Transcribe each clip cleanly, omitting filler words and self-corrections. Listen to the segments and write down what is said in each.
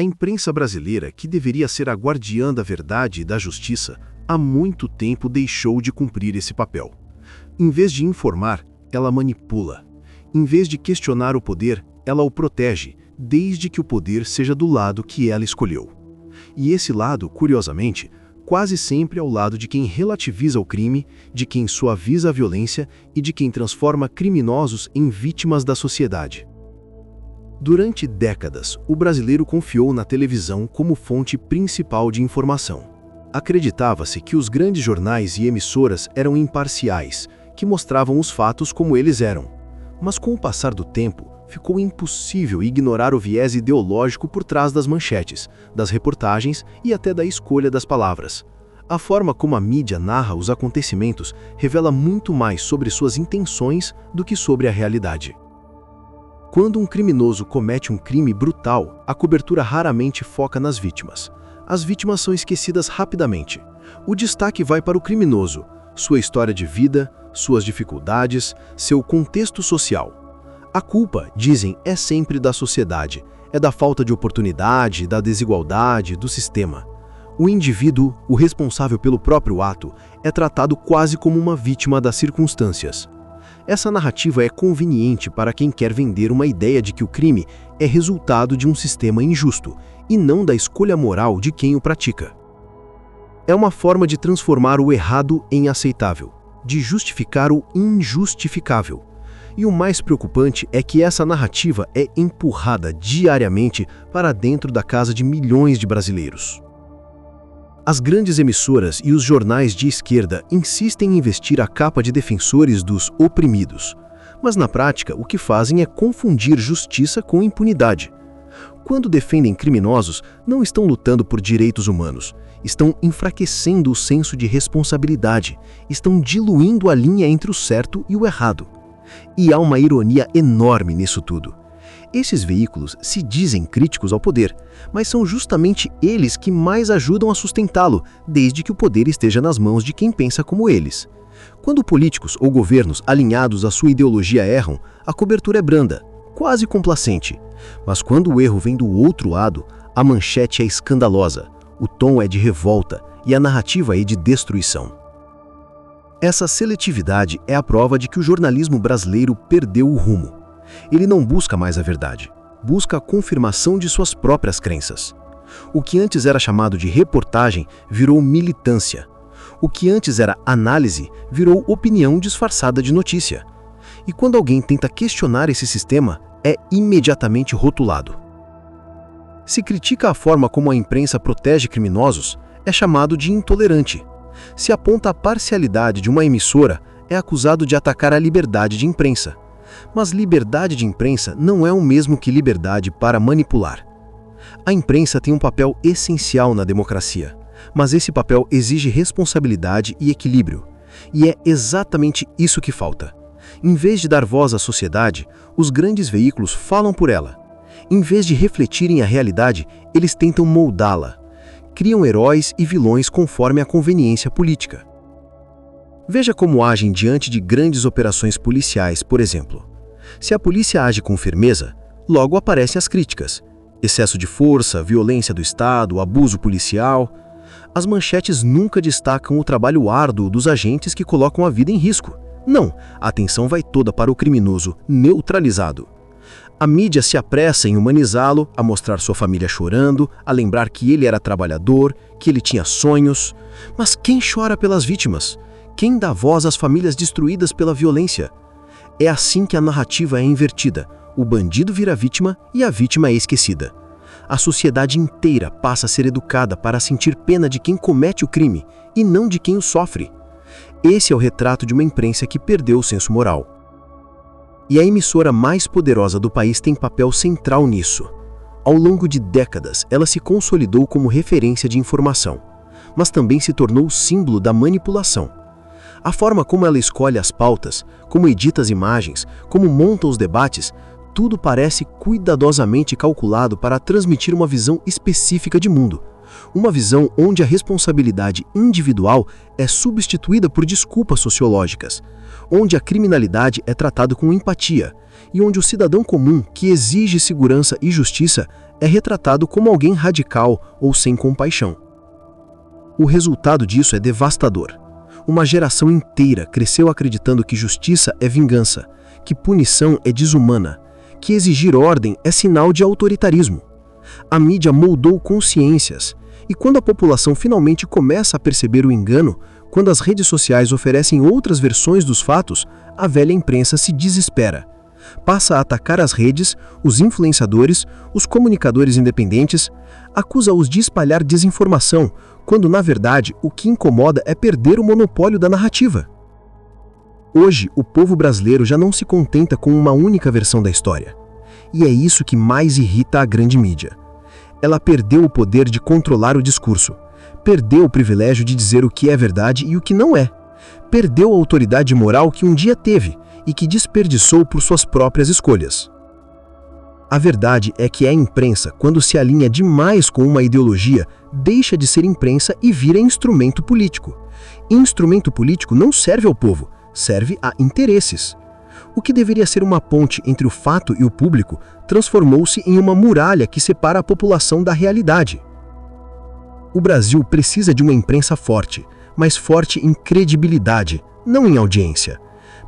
A imprensa brasileira, que deveria ser a guardiã da verdade e da justiça, há muito tempo deixou de cumprir esse papel. Em vez de informar, ela manipula. Em vez de questionar o poder, ela o protege, desde que o poder seja do lado que ela escolheu. E esse lado, curiosamente, quase sempre é ao lado de quem relativiza o crime, de quem suaviza a violência e de quem transforma criminosos em vítimas da sociedade. Durante décadas, o brasileiro confiou na televisão como fonte principal de informação. Acreditava-se que os grandes jornais e emissoras eram imparciais, que mostravam os fatos como eles eram. Mas com o passar do tempo, ficou impossível ignorar o viés ideológico por trás das manchetes, das reportagens e até da escolha das palavras. A forma como a mídia narra os acontecimentos revela muito mais sobre suas intenções do que sobre a realidade. Quando um criminoso comete um crime brutal, a cobertura raramente foca nas vítimas. As vítimas são esquecidas rapidamente. O destaque vai para o criminoso, sua história de vida, suas dificuldades, seu contexto social. A culpa, dizem, é sempre da sociedade, é da falta de oportunidade, da desigualdade, do sistema. O indivíduo, o responsável pelo próprio ato, é tratado quase como uma vítima das circunstâncias. Essa narrativa é conveniente para quem quer vender uma ideia de que o crime é resultado de um sistema injusto e não da escolha moral de quem o pratica. É uma forma de transformar o errado em aceitável, de justificar o injustificável. E o mais preocupante é que essa narrativa é empurrada diariamente para dentro da casa de milhões de brasileiros. As grandes emissoras e os jornais de esquerda insistem em vestir a capa de defensores dos oprimidos, mas na prática o que fazem é confundir justiça com impunidade. Quando defendem criminosos, não estão lutando por direitos humanos, estão enfraquecendo o senso de responsabilidade, estão diluindo a linha entre o certo e o errado. E há uma ironia enorme nisso tudo. Esses veículos se dizem críticos ao poder, mas são justamente eles que mais ajudam a sustentá-lo, desde que o poder esteja nas mãos de quem pensa como eles. Quando políticos ou governos alinhados à sua ideologia erram, a cobertura é branda, quase complacente. Mas quando o erro vem do outro lado, a manchete é escandalosa, o tom é de revolta e a narrativa é de destruição. Essa seletividade é a prova de que o jornalismo brasileiro perdeu o rumo. Ele não busca mais a verdade, busca a confirmação de suas próprias crenças. O que antes era chamado de reportagem virou militância. O que antes era análise virou opinião disfarçada de notícia. E quando alguém tenta questionar esse sistema, é imediatamente rotulado. Se critica a forma como a imprensa protege criminosos, é chamado de intolerante. Se aponta a parcialidade de uma emissora, é acusado de atacar a liberdade de imprensa. Mas liberdade de imprensa não é o mesmo que liberdade para manipular. A imprensa tem um papel essencial na democracia, mas esse papel exige responsabilidade e equilíbrio. E é exatamente isso que falta. Em vez de dar voz à sociedade, os grandes veículos falam por ela. Em vez de refletirem a realidade, eles tentam moldá-la. Criam heróis e vilões conforme a conveniência política. Veja como agem diante de grandes operações policiais, por exemplo. Se a polícia age com firmeza, logo aparecem as críticas. Excesso de força, violência do Estado, abuso policial. As manchetes nunca destacam o trabalho árduo dos agentes que colocam a vida em risco. Não, a atenção vai toda para o criminoso neutralizado. A mídia se apressa em humanizá-lo, a mostrar sua família chorando, a lembrar que ele era trabalhador, que ele tinha sonhos. Mas quem chora pelas vítimas? Quem dá voz às famílias destruídas pela violência? É assim que a narrativa é invertida. O bandido vira vítima e a vítima é esquecida. A sociedade inteira passa a ser educada para sentir pena de quem comete o crime e não de quem o sofre. Esse é o retrato de uma imprensa que perdeu o senso moral. E a emissora mais poderosa do país tem papel central nisso. Ao longo de décadas, ela se consolidou como referência de informação, mas também se tornou símbolo da manipulação. A forma como ela escolhe as pautas, como edita as imagens, como monta os debates, tudo parece cuidadosamente calculado para transmitir uma visão específica de mundo. Uma visão onde a responsabilidade individual é substituída por desculpas sociológicas, onde a criminalidade é tratada com empatia e onde o cidadão comum, que exige segurança e justiça, é retratado como alguém radical ou sem compaixão. O resultado disso é devastador. Uma geração inteira cresceu acreditando que justiça é vingança, que punição é desumana, que exigir ordem é sinal de autoritarismo. A mídia moldou consciências, e quando a população finalmente começa a perceber o engano, quando as redes sociais oferecem outras versões dos fatos, a velha imprensa se desespera. Passa a atacar as redes, os influenciadores, os comunicadores independentes, acusa-os de espalhar desinformação, quando na verdade o que incomoda é perder o monopólio da narrativa. Hoje, o povo brasileiro já não se contenta com uma única versão da história. E é isso que mais irrita a grande mídia. Ela perdeu o poder de controlar o discurso, perdeu o privilégio de dizer o que é verdade e o que não é, perdeu a autoridade moral que um dia teve e que desperdiçou por suas próprias escolhas. A verdade é que a imprensa, quando se alinha demais com uma ideologia, deixa de ser imprensa e vira instrumento político. Instrumento político não serve ao povo, serve a interesses. O que deveria ser uma ponte entre o fato e o público transformou-se em uma muralha que separa a população da realidade. O Brasil precisa de uma imprensa forte, mas forte em credibilidade, não em audiência.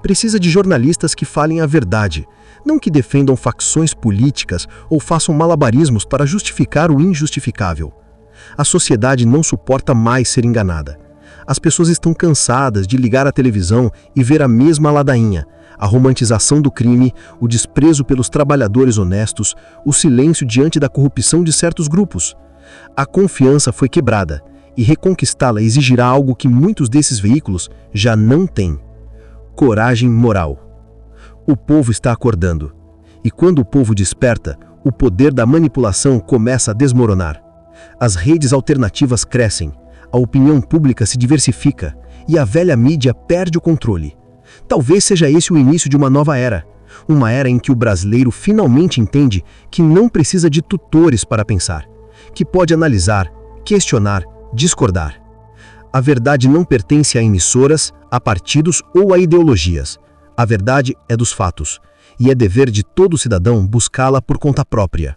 Precisa de jornalistas que falem a verdade, não que defendam facções políticas ou façam malabarismos para justificar o injustificável. A sociedade não suporta mais ser enganada. As pessoas estão cansadas de ligar a televisão e ver a mesma ladainha, a romantização do crime, o desprezo pelos trabalhadores honestos, o silêncio diante da corrupção de certos grupos. A confiança foi quebrada, e reconquistá-la exigirá algo que muitos desses veículos já não têm: coragem moral. O povo está acordando, e quando o povo desperta, o poder da manipulação começa a desmoronar. As redes alternativas crescem, a opinião pública se diversifica e a velha mídia perde o controle. Talvez seja esse o início de uma nova era, uma era em que o brasileiro finalmente entende que não precisa de tutores para pensar, que pode analisar, questionar, discordar. A verdade não pertence a emissoras, a partidos ou a ideologias. A verdade é dos fatos, e é dever de todo cidadão buscá-la por conta própria.